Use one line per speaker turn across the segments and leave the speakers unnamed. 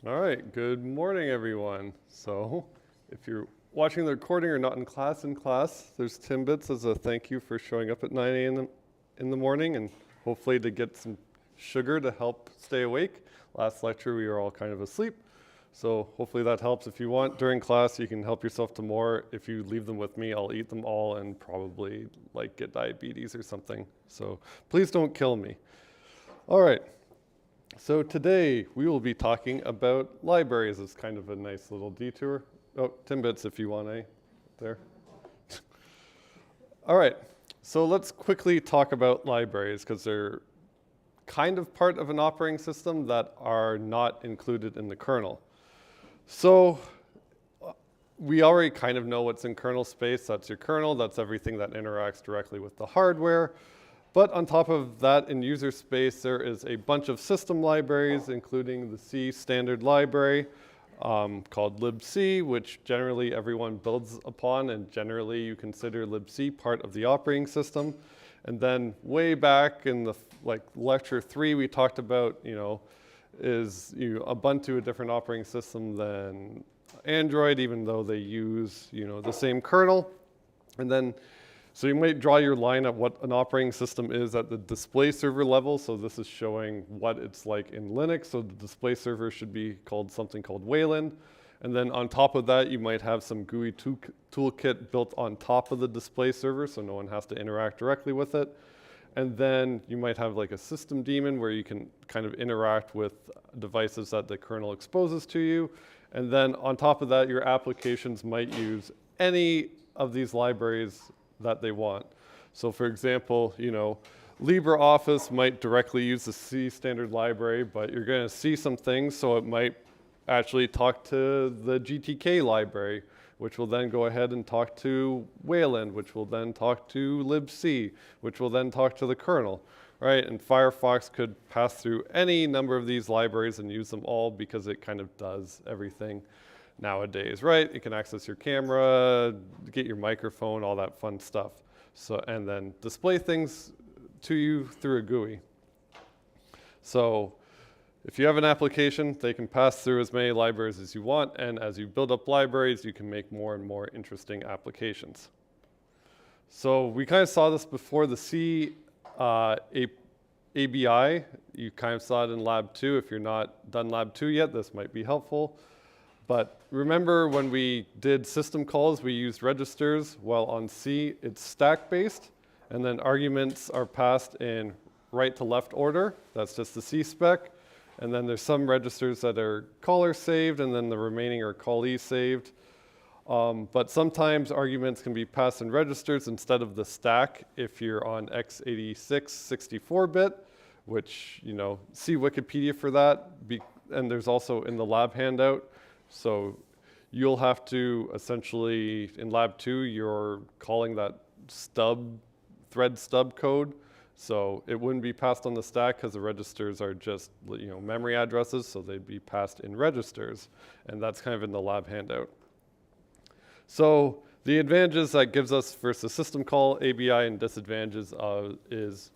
All right, good morning, everyone. So, if you're watching the recording or not in class, there's Timbits as a thank you for showing up at 9 a.m. in the morning and hopefully to get some sugar to help stay awake. Last lecture, we were all kind of asleep. So hopefully that helps. If you want, during class, you can help yourself to more. If you leave them with me, I'll eat them all and probably like get diabetes or something. So please don't kill me. All right. So today we will be talking about libraries. It's kind of a nice little detour. Oh, Timbits, if you want there. All right, so let's quickly talk about libraries because they're kind of part of an operating system that are not included in the kernel. So we already kind of know what's in kernel space. That's your kernel. That's everything that interacts directly with the hardware. But on top of that, in user space, there is a bunch of system libraries, including the C standard library called libc, which generally everyone builds upon, and generally you consider libc part of the operating system. And then way back in the lecture 3, we talked about, is Ubuntu a different operating system than Android, even though they use, the same kernel. And then so you might draw your line at what an operating system is at the display server level. So this is showing what it's like in Linux. So the display server should be called something called Wayland. And then on top of that, you might have some GUI toolkit built on top of the display server, so no one has to interact directly with it. And then you might have like a system daemon where you can kind of interact with devices that the kernel exposes to you. And then on top of that, your applications might use any of these libraries that they want. So for example, LibreOffice might directly use the C standard library, but you're going to see some things, so it might actually talk to the GTK library, which will then go ahead and talk to Wayland, which will then talk to libc, which will then talk to the kernel, right? And Firefox could pass through any number of these libraries and use them all because it kind of does everything nowadays, right? You can access your camera, get your microphone, all that fun stuff. So, and then display things to you through a GUI. So if you have an application, they can pass through as many libraries as you want, and as you build up libraries, you can make more and more interesting applications. So we kind of saw this before, the C ABI. You kind of saw it in Lab 2. If you're not done Lab 2 yet, this might be helpful. But remember when we did system calls, we used registers. Well, on C, it's stack-based, and then arguments are passed in right to left order. That's just the C spec. And then there's some registers that are caller saved, and then the remaining are callee saved. But sometimes arguments can be passed in registers instead of the stack if you're on x86 64-bit, which, see Wikipedia for that. And there's also in the lab handout. So you'll have to essentially, in Lab 2, you're calling that thread stub code. So it wouldn't be passed on the stack because the registers are just memory addresses, so they'd be passed in registers. And that's kind of in the lab handout. So the advantages that gives us versus system call ABI and disadvantages is,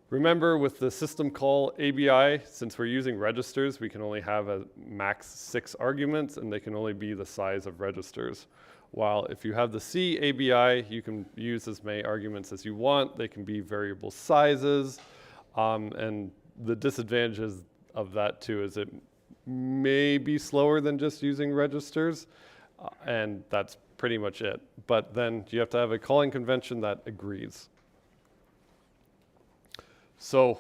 remember with the system call ABI, since we're using registers, we can only have a max 6 arguments, and they can only be the size of registers. While if you have the C ABI, you can use as many arguments as you want. They can be variable sizes. And the disadvantages of that too is it may be slower than just using registers. And that's pretty much it. But then you have to have a calling convention that agrees. So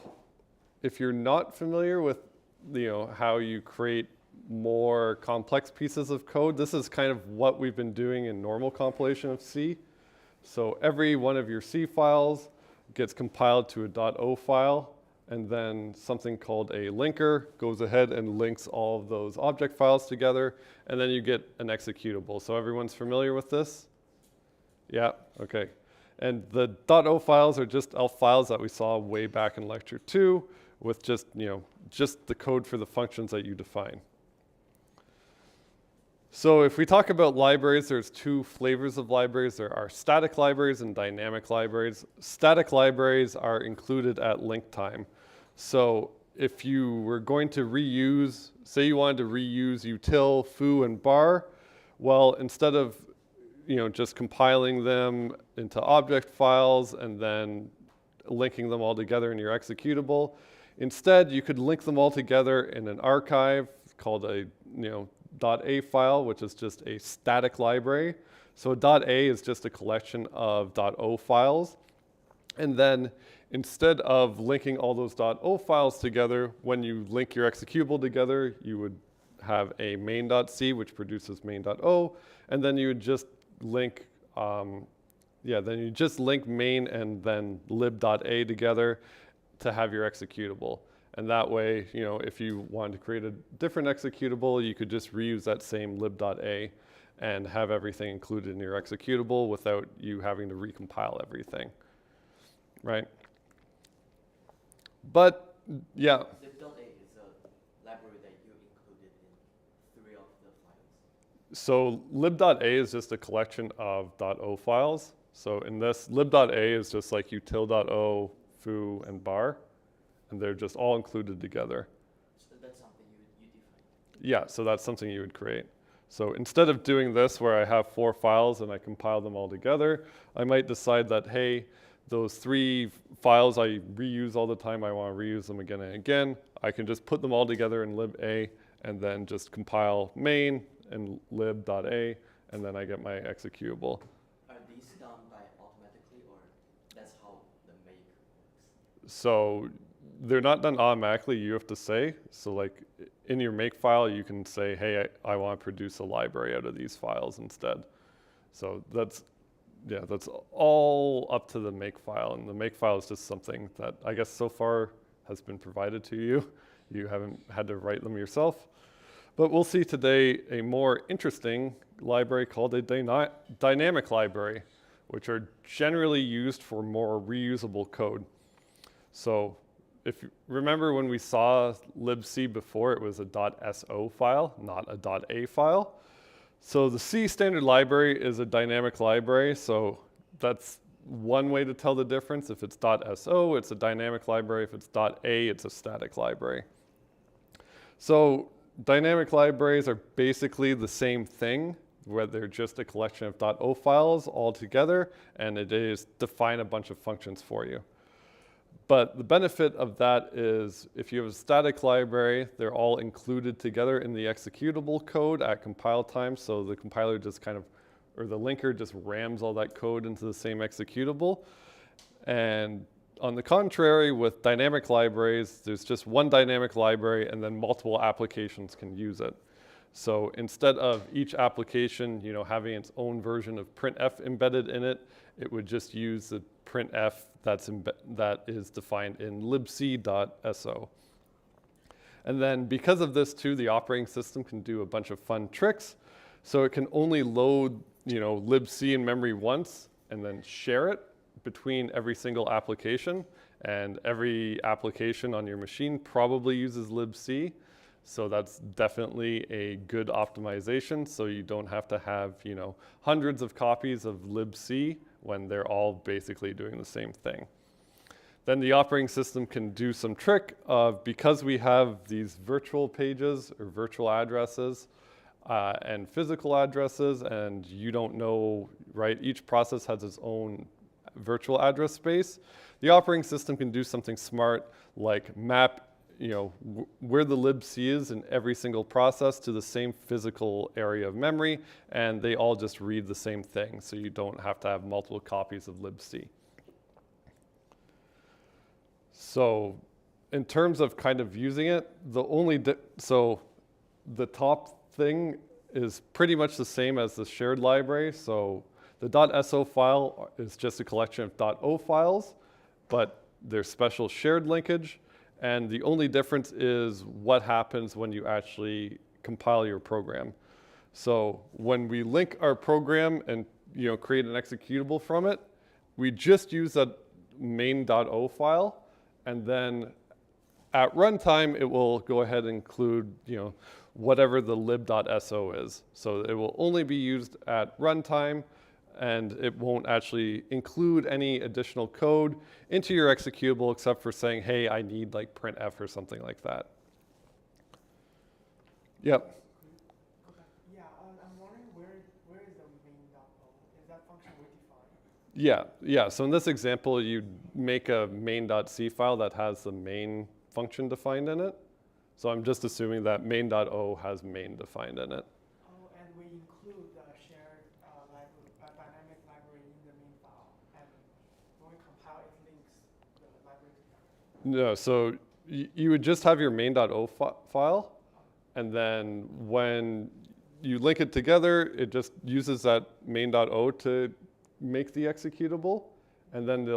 if you're not familiar with how you create more complex pieces of code, this is kind of what we've been doing in normal compilation of C. So every one of your C files gets compiled to a .o file, and then something called a linker goes ahead and links all of those object files together, and then you get an executable. So everyone's familiar with this? Yeah, okay. And the .o files are just ELF files that we saw way back in lecture 2 with just the code for the functions that you define. So if we talk about libraries, there's 2 flavors of libraries. There are static libraries and dynamic libraries. Static libraries are included at link time. So if you were going to reuse, say you wanted to reuse util, foo, and bar, well, instead of just compiling them into object files and then linking them all together in your executable, instead you could link them all together in an archive called a .a file, which is just a static library. So .a is just a collection of .o files. And then instead of linking all those .o files together, when you link your executable together, you would have a main.c, which produces main.o, and then you would just link, main and then lib.a together to have your executable. And that way, if you wanted to create a different executable, you could just reuse that same lib.a and have everything included in your executable without you having to recompile everything, right? But, yeah.
Lib.a is a library that you included in 3 of the files.
So lib.a is just a collection of .o files. So in this, lib.a is just like util.o, foo, and bar, and they're just all included together.
So that's something you define?
Yeah, so that's something you would create. So instead of doing this where I have 4 files and I compile them all together, I might decide that, hey, those 3 files I reuse all the time, I want to reuse them again and again. I can just put them all together in lib.a and then just compile main and lib.a, and then I get my executable.
Are these done by automatically, or that's how the make works?
So they're not done automatically, you have to say. So like in your make file, you can say, hey, I want to produce a library out of these files instead. So that's all up to the make file. And the make file is just something that I guess so far has been provided to you. You haven't had to write them yourself. But we'll see today a more interesting library called a dynamic library, which are generally used for more reusable code. So if you remember when we saw libc before, it was a .so file, not a .a file. So the C standard library is a dynamic library, so that's one way to tell the difference. If it's .so, it's a dynamic library. If it's .a, it's a static library. So dynamic libraries are basically the same thing, where they're just a collection of .o files all together, and it is define a bunch of functions for you. But the benefit of that is if you have a static library, they're all included together in the executable code at compile time. So the compiler just or the linker just rams all that code into the same executable. And on the contrary, with dynamic libraries, there's just one dynamic library and then multiple applications can use it. So instead of each application, having its own version of printf embedded in it, it would just use the printf that is defined in libc.so. And then because of this too, the operating system can do a bunch of fun tricks. So it can only load, libc in memory once and then share it between every single application. And every application on your machine probably uses libc. So that's definitely a good optimization. So you don't have to have, hundreds of copies of libc when they're all basically doing the same thing. Then the operating system can do some trick of, because we have these virtual pages or virtual addresses and physical addresses, and you don't know, right? Each process has its own virtual address space. The operating system can do something smart like map where the libc is in every single process to the same physical area of memory, and they all just read the same thing, so you don't have to have multiple copies of libc. So in terms of kind of using it, so the top thing is pretty much the same as the shared library. So the .so file is just a collection of .o files, but there's special shared linkage. And the only difference is what happens when you actually compile your program. So when we link our program and create an executable from it, we just use that main.o file, and then at runtime it will go ahead and include whatever the lib.so is. So it will only be used at runtime, and it won't actually include any additional code into your executable except for saying, hey, I need like printf or something like that. Yep.
Okay. Yeah, I'm wondering where is the main.o? Is that function we define?
Yeah. So in this example, you make a main.c file that has the main function defined in it. So I'm just assuming that main.o has main defined in it.
Oh, and we include the shared dynamic library in the main file, and when we compile, it links the library together.
No, so you would just have your main.o file, and then when you link it together, it just uses that main.o to make the executable, and then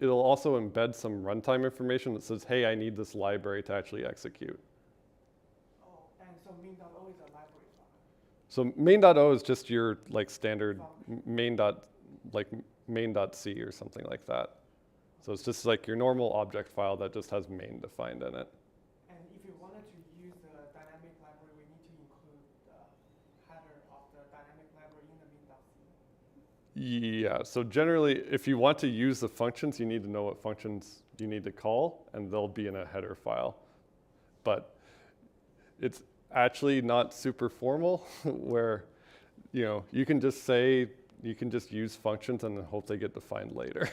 it'll also embed some runtime information that says, hey, I need this library to actually execute.
Oh, and so main.o is a library file.
So main.o is just your like standard main.c or something like that. So it's just like your normal object file that just has main defined in it.
And if you wanted to use the dynamic library, we need to include the header of the dynamic library in the main.c.
Yeah, so generally, if you want to use the functions, you need to know what functions you need to call, and they'll be in a header file. But it's actually not super formal, where you can just use functions and hope they get defined later.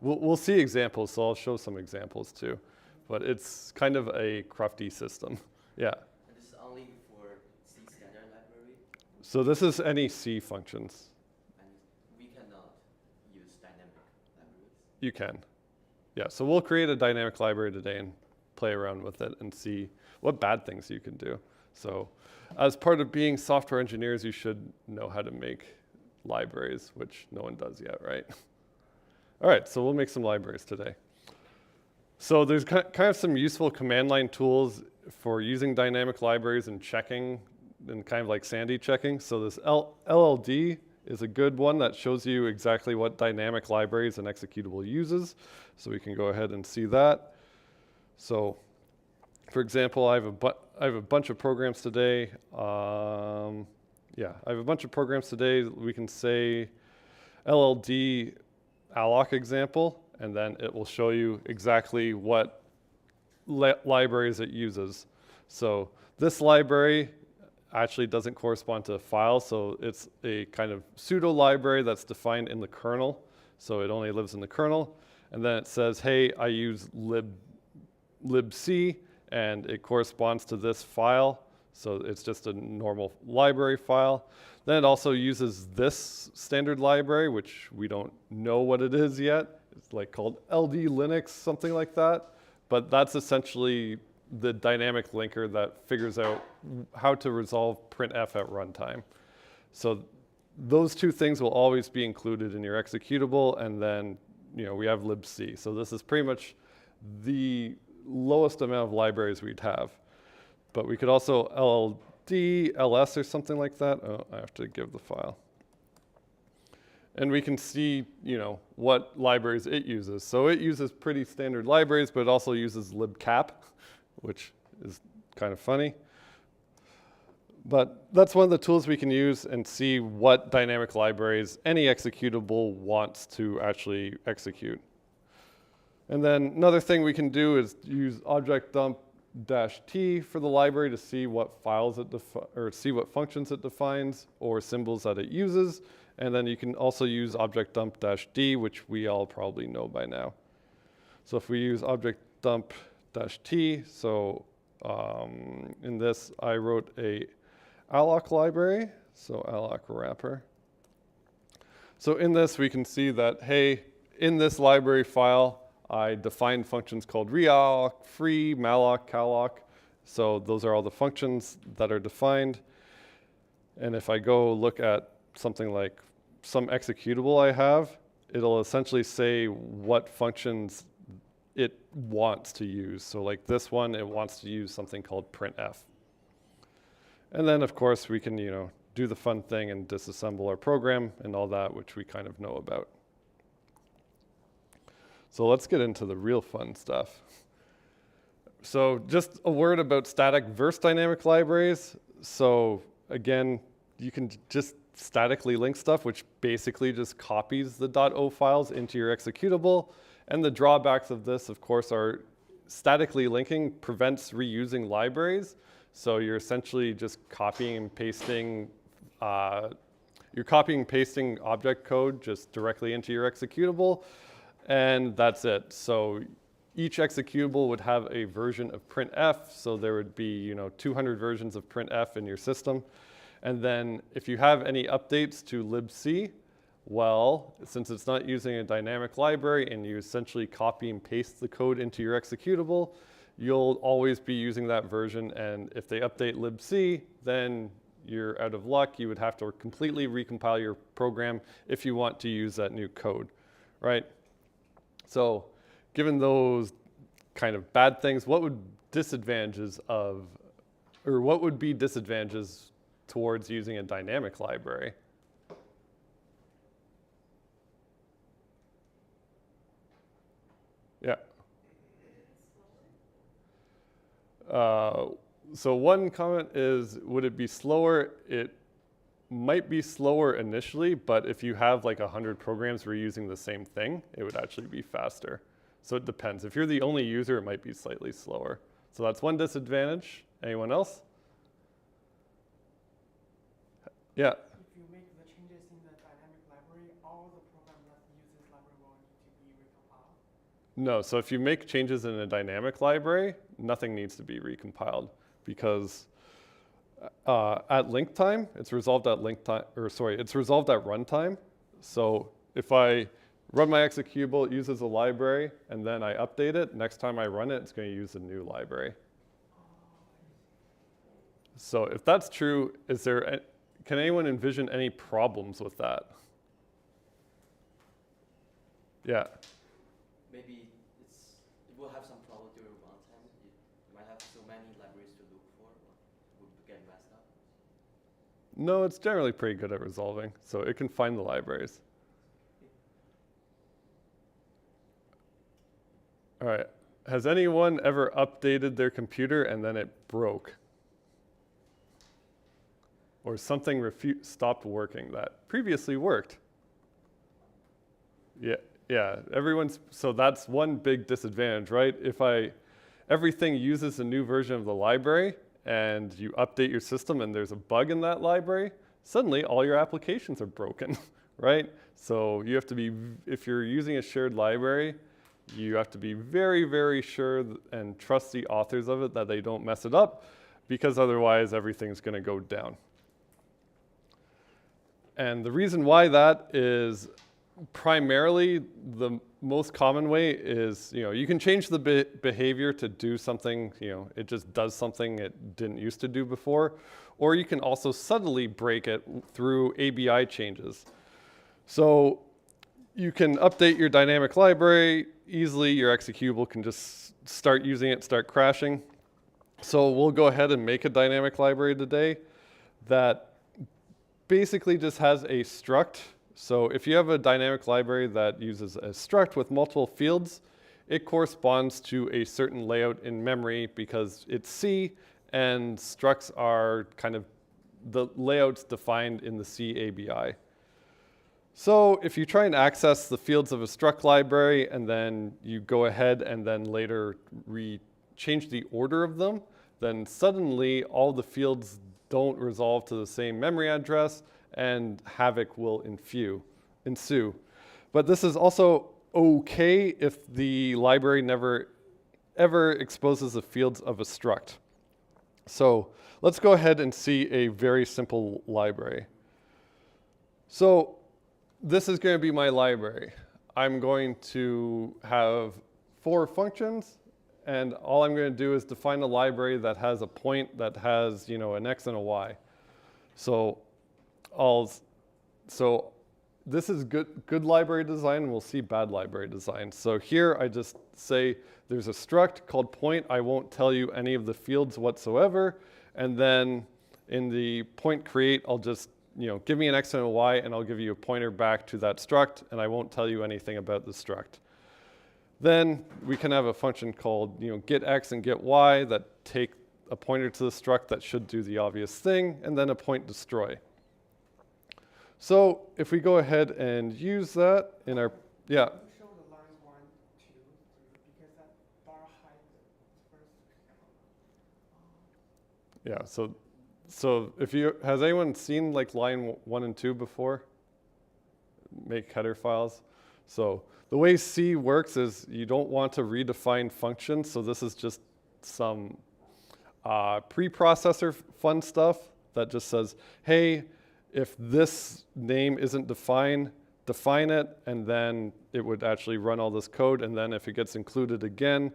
We'll see examples, so I'll show some examples too. But it's kind of a crufty system. Yeah.
And this is only for C standard library,
So this is any C functions.
and we cannot use dynamic libraries.
You can. Yeah, so we'll create a dynamic library today and play around with it and see what bad things you can do. So as part of being software engineers, you should know how to make libraries, which no one does yet, right? All right, so we'll make some libraries today. So there's kind of some useful command line tools for using dynamic libraries and checking, and kind of like Sandy checking. So this LLD is a good one that shows you exactly what dynamic libraries an executable uses. So we can go ahead and see that. So for example, I have a bunch of programs today. I have a bunch of programs today. We can say LLD alloc example, and then it will show you exactly what libraries it uses. So this library actually doesn't correspond to a file, so it's a kind of pseudo library that's defined in the kernel. So it only lives in the kernel. And then it says, hey, I use libc, and it corresponds to this file. So it's just a normal library file. Then it also uses this standard library, which we don't know what it is yet. It's like called LD Linux, something like that. But that's essentially the dynamic linker that figures out how to resolve printf at runtime. So those two things will always be included in your executable, and then we have libc. So this is pretty much the lowest amount of libraries we'd have. But we could also LLD, ls or something like that. Oh, I have to give the file. And we can see, what libraries it uses. So it uses pretty standard libraries, but it also uses libcap, which is kind of funny. But that's one of the tools we can use and see what dynamic libraries any executable wants to actually execute. And then another thing we can do is use object dump -t for the library to see what files it see what functions it defines or symbols that it uses. And then you can also use object dump -d, which we all probably know by now. So if we use object dump -t, so in this I wrote a alloc library, so alloc wrapper. So in this we can see that, hey, in this library file, I defined functions called realloc, free, malloc, calloc. So those are all the functions that are defined. And if I go look at something like some executable I have, it'll essentially say what functions it wants to use. So like this one, it wants to use something called printf. And then of course we can, do the fun thing and disassemble our program and all that, which we kind of know about. So let's get into the real fun stuff. So just a word about static versus dynamic libraries. So again, you can just statically link stuff, which basically just copies the .o files into your executable. And the drawbacks of this, of course, are statically linking prevents reusing libraries. So you're essentially just copying and pasting object code just directly into your executable, and that's it. So each executable would have a version of printf, so there would be 200 versions of printf in your system. And then if you have any updates to libc, well, since it's not using a dynamic library and you essentially copy and paste the code into your executable, you'll always be using that version. And if they update libc, then you're out of luck. You would have to completely recompile your program if you want to use that new code, right? So given those kind of bad things, what would be disadvantages towards using a dynamic library? Yeah. So one comment is, would it be slower? It might be slower initially, but if you have like 100 programs reusing the same thing, it would actually be faster. So it depends. If you're the only user, it might be slightly slower. So that's one disadvantage. Anyone else? Yeah.
If you make the changes in the dynamic library, all the program that use this library will need to be recompiled.
No, so if you make changes in a dynamic library, nothing needs to be recompiled because at link time, it's resolved at it's resolved at runtime. So if I run my executable, it uses a library, and then I update it, next time I run it, it's going to use a new library. So if that's true, can anyone envision any problems with that? Yeah.
Maybe it will have some trouble during runtime. You might have so many libraries to look for, or would get messed up.
No, it's generally pretty good at resolving, so it can find the libraries. All right. Has anyone ever updated their computer and then it broke? Or something stopped working that previously worked? Yeah, so that's one big disadvantage, right? If everything uses a new version of the library and you update your system and there's a bug in that library, suddenly all your applications are broken, right? So you have to be, if you're using a shared library, you have to be very, very sure and trust the authors of it that they don't mess it up, because otherwise everything's going to go down. And the reason why that is primarily the most common way is, you can change the behavior to do something, it just does something it didn't used to do before, or you can also subtly break it through ABI changes. So you can update your dynamic library easily, your executable can just start using it, start crashing. So we'll go ahead and make a dynamic library today that basically just has a struct. So if you have a dynamic library that uses a struct with multiple fields, it corresponds to a certain layout in memory because it's C, and structs are kind of the layouts defined in the C ABI. So if you try and access the fields of a struct library and then you go ahead and then later change the order of them, then suddenly all the fields don't resolve to the same memory address and havoc will ensue. But this is also okay if the library never ever exposes the fields of a struct. So let's go ahead and see a very simple library. So this is going to be my library. I'm going to have 4 functions, and all I'm going to do is define a library that has a point that has, an X and a Y. So this is good library design, and we'll see bad library design. So here I just say there's a struct called point. I won't tell you any of the fields whatsoever. And then in the point create, I'll just, give me an X and a Y, and I'll give you a pointer back to that struct, and I won't tell you anything about the struct. Then we can have a function called, get X and get Y that take a pointer to the struct that should do the obvious thing, and then a point destroy. So if we go ahead and use that in our, yeah,
You show the line 1, 2, 3, because that bar hides the first.
yeah. So if you, has anyone seen like line 1 and 2 before? Make header files. So the way C works is you don't want to redefine functions. So this is just some preprocessor fun stuff that just says, hey, if this name isn't defined, define it, and then it would actually run all this code. And then if it gets included again,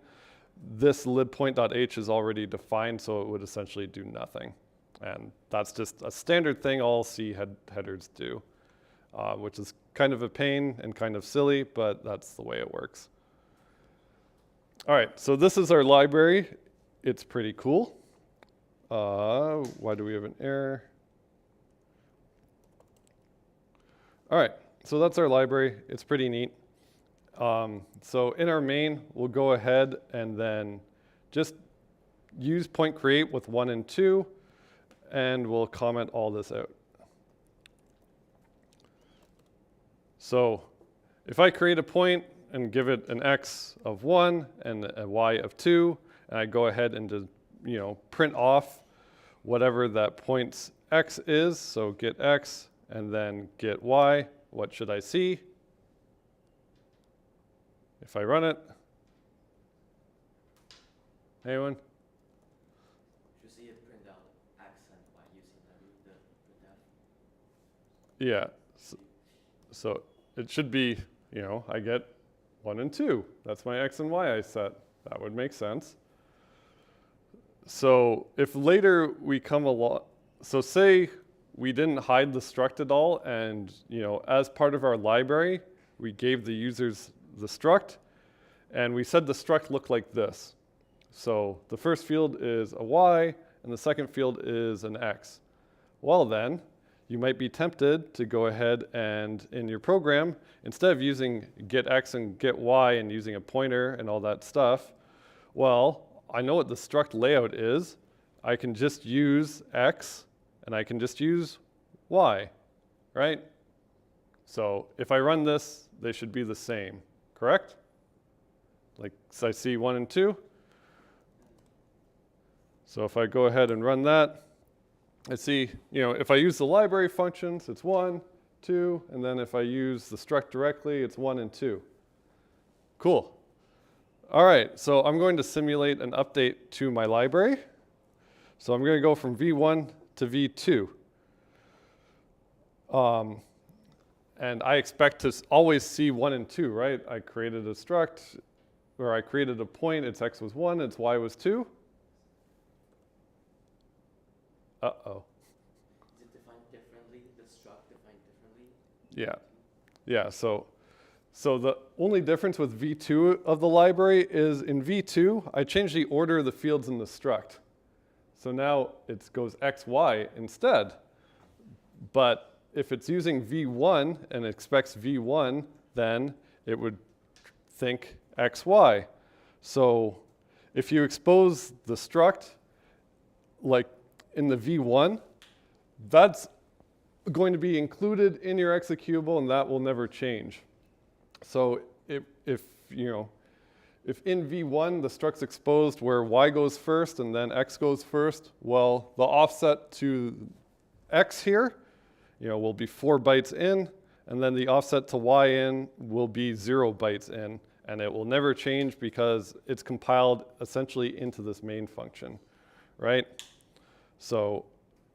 this libpoint.h is already defined, so it would essentially do nothing. And that's just a standard thing all C headers do, which is kind of a pain and kind of silly, but that's the way it works. All right, so this is our library. It's pretty cool. Why do we have an error? All right, so that's our library. It's pretty neat. So in our main, we'll go ahead and then just use point create with 1 and 2, and we'll comment all this out. So if I create a point and give it an x of 1 and a y of 2, and I go ahead and just, print off whatever that point's x is, so get x and then get y, what should I see? If I run it, anyone?
You see it print out x and y using the printf.
Yeah, so it should be, I get 1 and 2. That's my x and y I set. That would make sense. So if later we come along, so say we didn't hide the struct at all, and as part of our library, we gave the users the struct, and we said the struct looked like this. So the first field is a y, and the second field is an x. Well then, you might be tempted to go ahead and in your program, instead of using get x and get y and using a pointer and all that stuff, well, I know what the struct layout is. I can just use x and I can just use y, right? So if I run this, they should be the same, correct? Like, so I see 1 and 2. So if I go ahead and run that, I see, if I use the library functions, it's 1, 2, and then if I use the struct directly, it's 1 and 2. Cool. All right, so I'm going to simulate an update to my library. So I'm going to go from v1 to v2. And I expect to always see 1 and 2, right? I created a struct, or I created a point, its x was 1, its y was 2. Uh-oh.
Is it defined differently? The struct defined differently?
Yeah, so the only difference with v2 of the library is in v2, I changed the order of the fields in the struct. So now it goes x, y instead. But if it's using v1 and expects v1, then it would think x, y. So if you expose the struct, like in the v1, that's going to be included in your executable, and that will never change. So if in v1 the struct's exposed where y goes first and then x goes first, well, the offset to x here, will be 4 bytes in, and then the offset to y in will be 0 bytes in, and it will never change because it's compiled essentially into this main function, right? So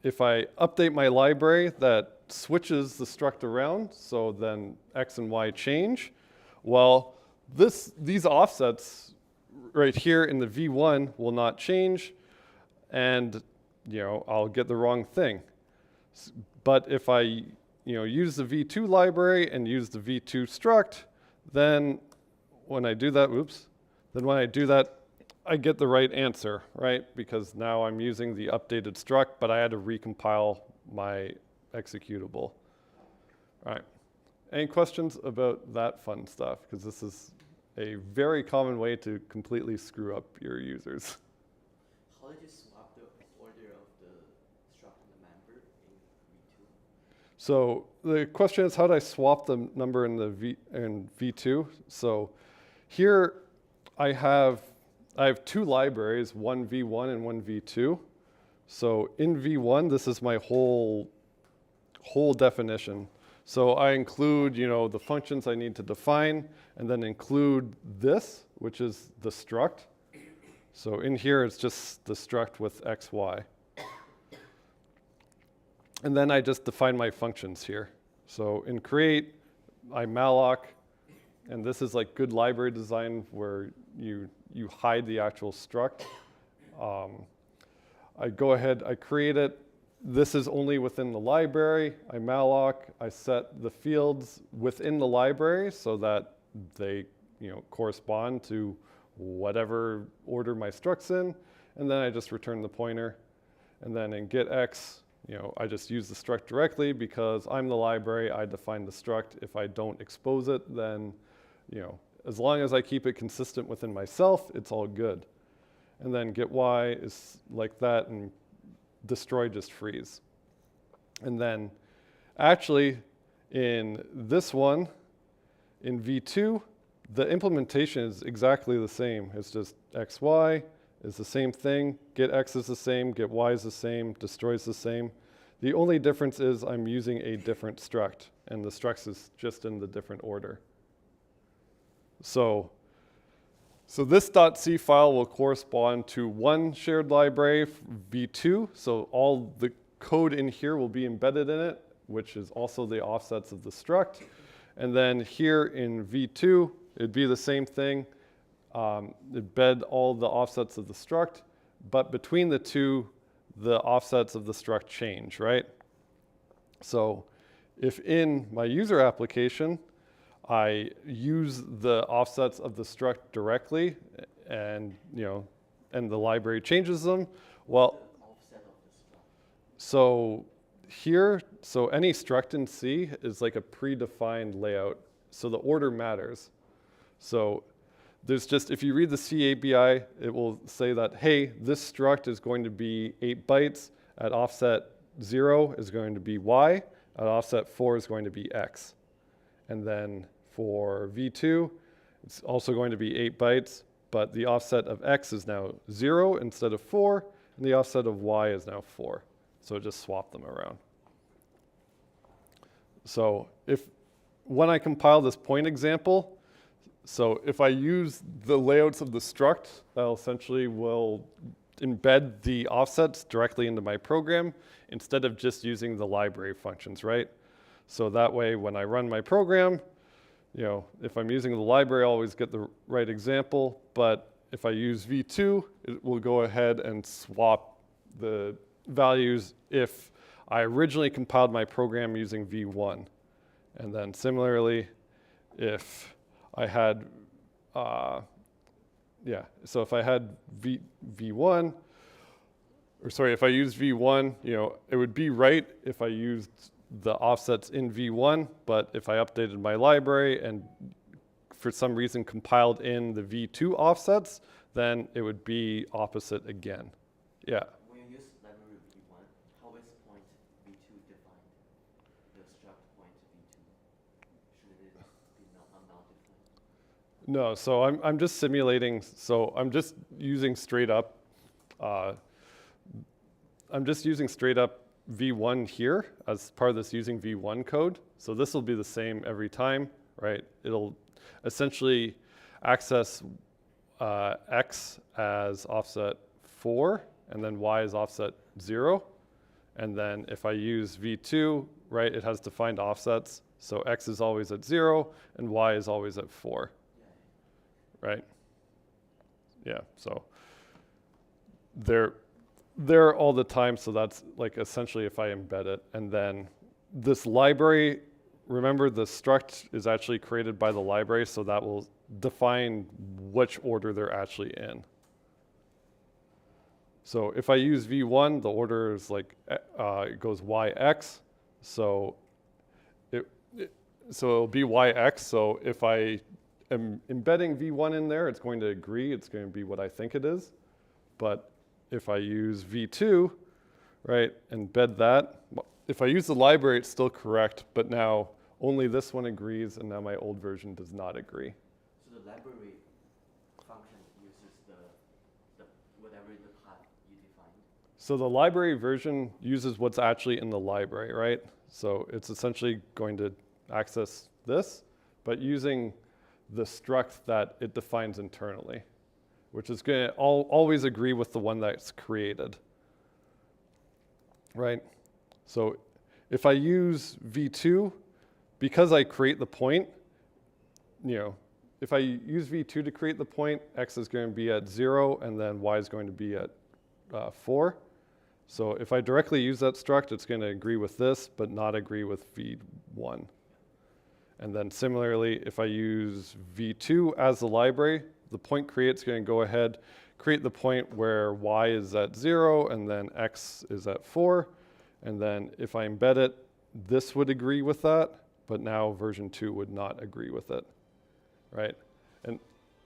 if I update my library that switches the struct around, so then x and y change, well, these offsets right here in the v1 will not change, and I'll get the wrong thing. But if I use the v2 library and use the v2 struct, then when I do that, I get the right answer, right? Because now I'm using the updated struct, but I had to recompile my executable. All right. Any questions about that fun stuff? Because this is a very common way to completely screw up your users.
How did you swap the order of the struct and the member in v2?
So the question is, how do I swap the number in the V2? So here I have two libraries, one V1 and one V2. So in V1, this is my whole definition. So I include, the functions I need to define, and then include this, which is the struct. So in here, it's just the struct with x, y. And then I just define my functions here. So in create, I malloc, and this is like good library design where you hide the actual struct. I go ahead, I create it. This is only within the library. I malloc, I set the fields within the library so that they correspond to whatever order my struct's in. And then I just return the pointer. And then in getX, I just use the struct directly because I'm the library, I define the struct. If I don't expose it, then, as long as I keep it consistent within myself, it's all good. And then get y is like that, and destroy just freeze. And then actually in this one, in V2, the implementation is exactly the same. It's just x, y is the same thing. Get x is the same, get y is the same, destroy is the same. The only difference is I'm using a different struct, and the struct is just in the different order. So this .c file will correspond to one shared library, V2. So all the code in here will be embedded in it, which is also the offsets of the struct. And then here in V2, it'd be the same thing. Embed all the offsets of the struct, but between the two, the offsets of the struct change, right? So if in my user application, I use the offsets of the struct directly, and and the library changes them. Well,
Offset of the struct.
so here, any struct in C is like a predefined layout. So the order matters. So there's just, if you read the C API, it will say that, hey, this struct is going to be 8 bytes. At offset 0 is going to be y. At offset 4 is going to be x. And then for V2, it's also going to be 8 bytes, but the offset of x is now 0 instead of 4, and the offset of y is now 4. So just swap them around. So when I compile this point example, so if I use the layouts of the struct, that essentially will embed the offsets directly into my program instead of just using the library functions, right? So that way, when I run my program, if I'm using the library, I always get the right example. But if I use V2, it will go ahead and swap the values if I originally compiled my program using V1. And then similarly, if I had, so if I had V1, or sorry, if I used V1, it would be right if I used the offsets in V1, but if I updated my library and for some reason compiled in the V2 offsets, then it would be opposite again. Yeah.
When you use library V1, how is point V2 defined? The struct point V2. Should it be non-defined?
No, so I'm just simulating, so I'm just using straight up V1 here as part of this using V1 code. So this will be the same every time, right? It'll essentially access x as offset 4, and then y as offset 0. And then if I use V2, right, it has defined offsets. So x is always at 0, and y is always at 4, right? Yeah, so they're all the time, so that's like essentially if I embed it. And then this library, remember the struct is actually created by the library, so that will define which order they're actually in. So if I use V1, the order is like, it goes YX, so it'll be YX, so if I am embedding V1 in there, it's going to agree, it's going to be what I think it is. But if I use V2, right, embed that, if I use the library, it's still correct, but now only this one agrees, and now my old version does not agree.
So the library function uses the whatever the path you defined.
So the library version uses what's actually in the library, right? So it's essentially going to access this, but using the struct that it defines internally, which is going to always agree with the one that's created, right? So if I use v2, because I create the point, if I use v2 to create the point, x is going to be at 0, and then y is going to be at 4. So if I directly use that struct, it's going to agree with this, but not agree with v1. And then similarly, if I use v2 as the library, the point create's going to go ahead, create the point where y is at 0, and then x is at 4. And then if I embed it, this would agree with that, but now version 2 would not agree with it, right? And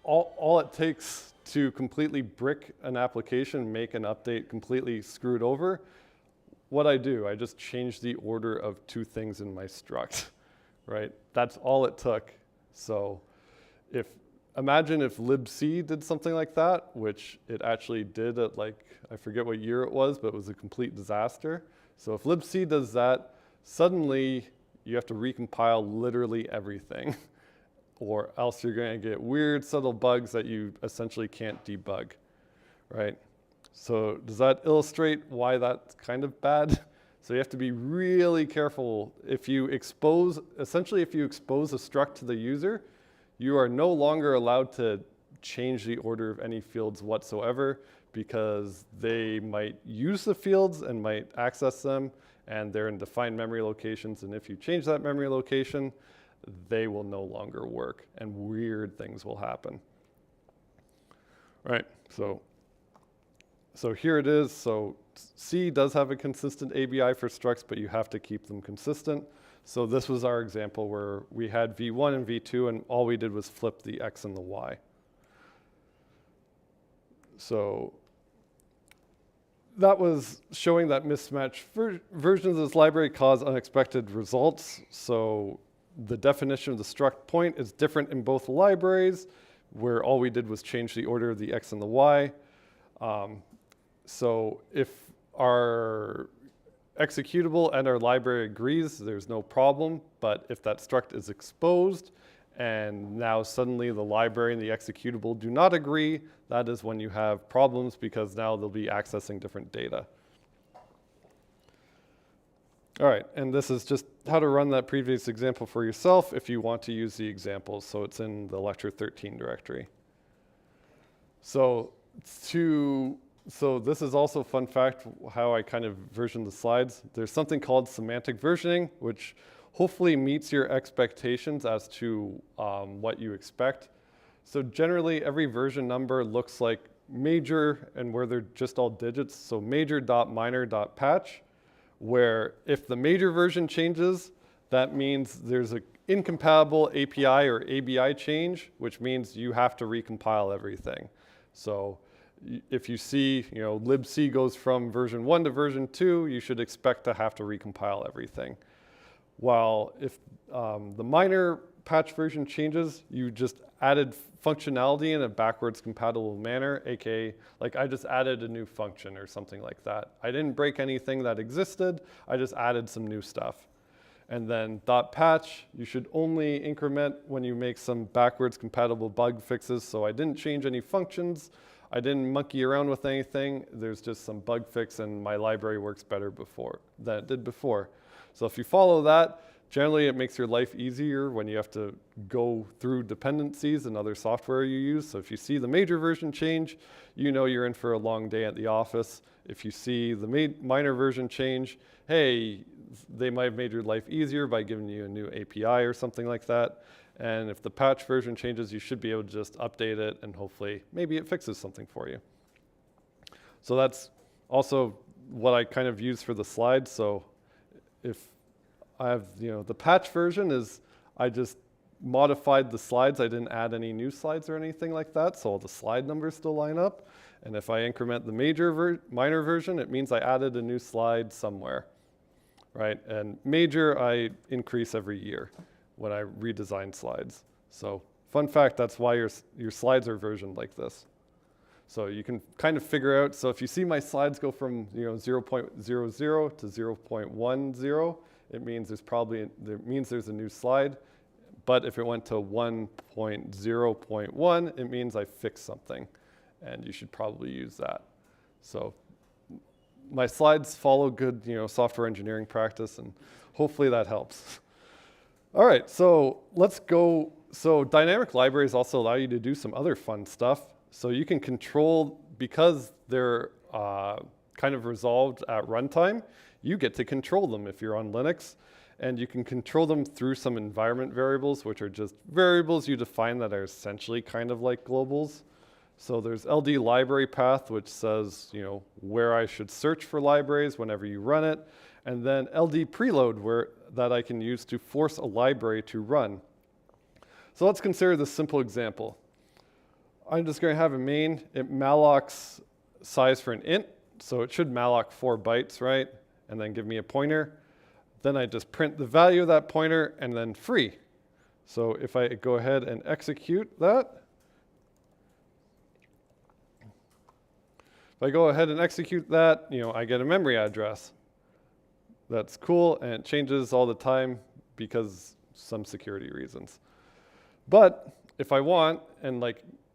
all it takes to completely brick an application, make an update completely screwed over, what I do, I just change the order of 2 things in my struct, right? That's all it took. So imagine if libc did something like that, which it actually did at I forget what year it was, but it was a complete disaster. So if libc does that, suddenly you have to recompile literally everything, or else you're going to get weird, subtle bugs that you essentially can't debug, right? So does that illustrate why that's kind of bad? So you have to be really careful. If you expose a struct to the user, you are no longer allowed to change the order of any fields whatsoever, because they might use the fields and might access them, and they're in defined memory locations, and if you change that memory location, they will no longer work, and weird things will happen. Right, so here it is. So C does have a consistent ABI for structs, but you have to keep them consistent. So this was our example where we had V1 and V2, and all we did was flip the X and the Y. So that was showing that mismatched versions of this library cause unexpected results. So the definition of the struct point is different in both libraries, where all we did was change the order of the X and the Y. So if our executable and our library agrees, there's no problem. But if that struct is exposed, and now suddenly the library and the executable do not agree, that is when you have problems, because now they'll be accessing different data. All right, and this is just how to run that previous example for yourself if you want to use the examples. So it's in the lecture 13 directory. So this is also a fun fact, how I kind of version the slides. There's something called semantic versioning, which hopefully meets your expectations as to what you expect. So generally, every version number looks like major, and where they're just all digits. So major.minor.patch, where if the major version changes, that means there's an incompatible API or ABI change, which means you have to recompile everything. So if you see, libc goes from version 1 to version 2, you should expect to have to recompile everything. While if the minor patch version changes, you just added functionality in a backwards compatible manner, aka I just added a new function or something like that. I didn't break anything that existed, I just added some new stuff. And then .patch, you should only increment when you make some backwards compatible bug fixes. So I didn't change any functions, I didn't monkey around with anything, there's just some bug fix, and my library works better than it did before. So if you follow that, generally it makes your life easier when you have to go through dependencies and other software you use. So if you see the major version change, you know you're in for a long day at the office. If you see the minor version change, hey, they might have made your life easier by giving you a new API or something like that. And if the patch version changes, you should be able to just update it, and hopefully maybe it fixes something for you. So that's also what I kind of use for the slides. So if I have, the patch version is, I just modified the slides. I didn't add any new slides or anything like that, so all the slide numbers still line up. And if I increment the minor version, it means I added a new slide somewhere, right? And major, I increase every year when I redesign slides. So fun fact, that's why your slides are versioned like this. So you can kind of figure out, so if you see my slides go from 0.00 to 0.10, it means there's a new slide. But if it went to 1.0.1, it means I fixed something. And you should probably use that. So my slides follow good software engineering practice, and hopefully that helps. All right, so let's go. So dynamic libraries also allow you to do some other fun stuff. So you can control, because they're kind of resolved at runtime, you get to control them if you're on Linux. And you can control them through some environment variables, which are just variables you define that are essentially kind of like globals. So there's LD library path, which says where I should search for libraries whenever you run it. And then LD preload, that I can use to force a library to run. So let's consider this simple example. I'm just going to have a main. It mallocs size for an int, so it should malloc 4 bytes, right? And then give me a pointer. Then I just print the value of that pointer and then free. So if I go ahead and execute that, I get a memory address. That's cool, and it changes all the time because some security reasons. But if I want, and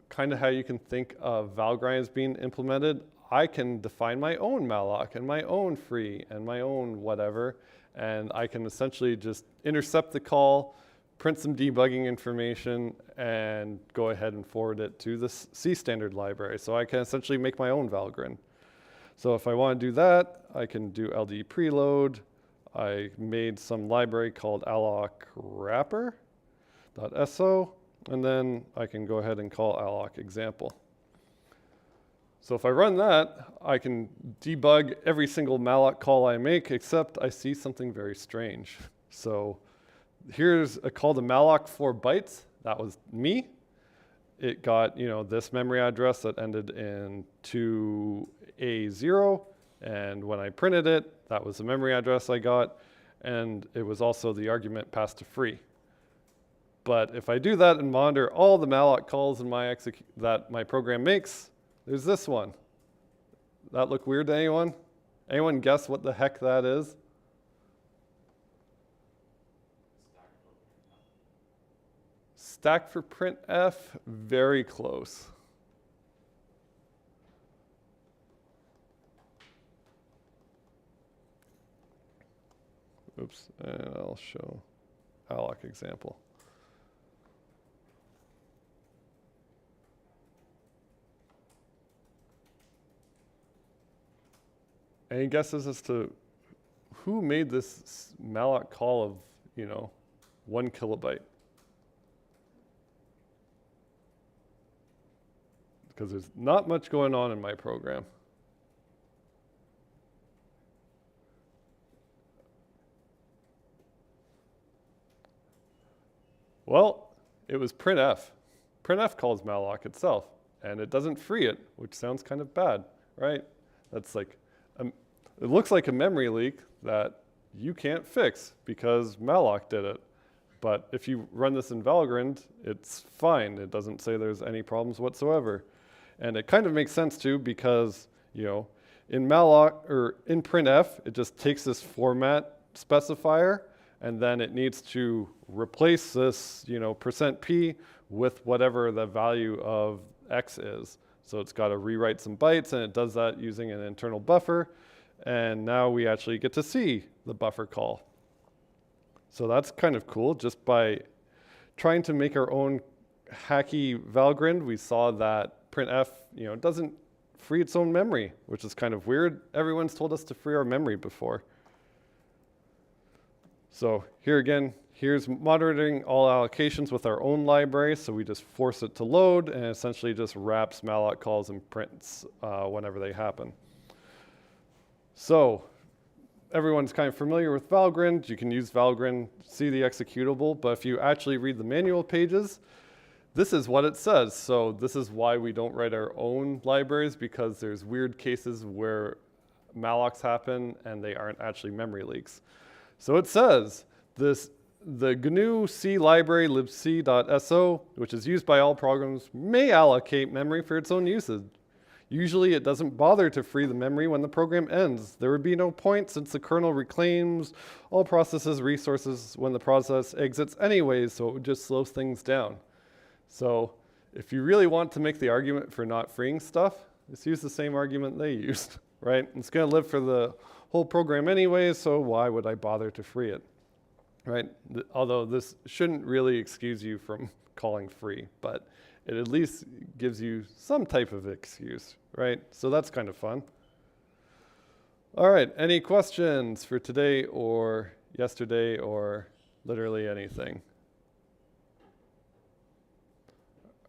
kind of how you can think of Valgrind as being implemented, I can define my own malloc and my own free and my own whatever, and I can essentially just intercept the call, print some debugging information, and go ahead and forward it to the C standard library. So I can essentially make my own Valgrind. So if I want to do that, I can do LD preload. I made some library called alloc wrapper.so, and then I can go ahead and call alloc example. So if I run that, I can debug every single malloc call I make, except I see something very strange. So here's a call to malloc 4 bytes. That was me. It got this memory address that ended in 2A0, and when I printed it, that was the memory address I got, and it was also the argument passed to free. But if I do that and monitor all the malloc calls in that my program makes, there's this one. That look weird to anyone? Anyone guess what the heck that is? Stack for printf, very close. Oops, and I'll show alloc example. Any guesses as to who made this malloc call of 1 kilobyte? Because there's not much going on in my program. Well, it was printf. Printf calls malloc itself, and it doesn't free it, which sounds kind of bad, right? That's it looks like a memory leak that you can't fix because malloc did it. But if you run this in Valgrind, it's fine. It doesn't say there's any problems whatsoever. And it kind of makes sense too, because in malloc or in printf, it just takes this format specifier, and then it needs to replace this %p with whatever the value of x is. So it's got to rewrite some bytes, and it does that using an internal buffer. And now we actually get to see the buffer call. So that's kind of cool. Just by trying to make our own hacky Valgrind, we saw that printf doesn't free its own memory, which is kind of weird. Everyone's told us to free our memory before. So here again, here's monitoring all allocations with our own library. So we just force it to load, and essentially just wraps malloc calls and prints whenever they happen. So everyone's kind of familiar with Valgrind. You can use Valgrind, see the executable, but if you actually read the manual pages, this is what it says. So this is why we don't write our own libraries, because there's weird cases where mallocs happen and they aren't actually memory leaks. So it says the GNU C library libc.so, which is used by all programs, may allocate memory for its own usage. Usually it doesn't bother to free the memory when the program ends. There would be no point since the kernel reclaims all processes' resources when the process exits anyways, so it would just slow things down. So if you really want to make the argument for not freeing stuff, just use the same argument they used, right? It's going to live for the whole program anyways, so why would I bother to free it, right? Although this shouldn't really excuse you from calling free, but it at least gives you some type of excuse, right? So that's kind of fun. All right, any questions for today or yesterday or literally anything?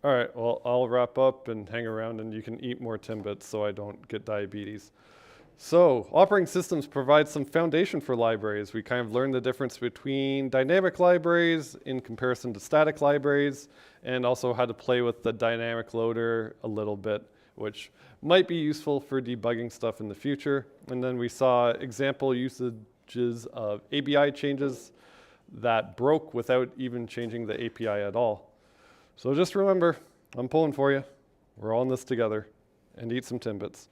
All right, well, I'll wrap up and hang around and you can eat more Timbits so I don't get diabetes. So operating systems provide some foundation for libraries. We kind of learned the difference between dynamic libraries in comparison to static libraries, and also how to play with the dynamic loader a little bit, which might be useful for debugging stuff in the future. And then we saw example usages of ABI changes that broke without even changing the API at all. So just remember, I'm pulling for you. We're all in this together, and eat some Timbits.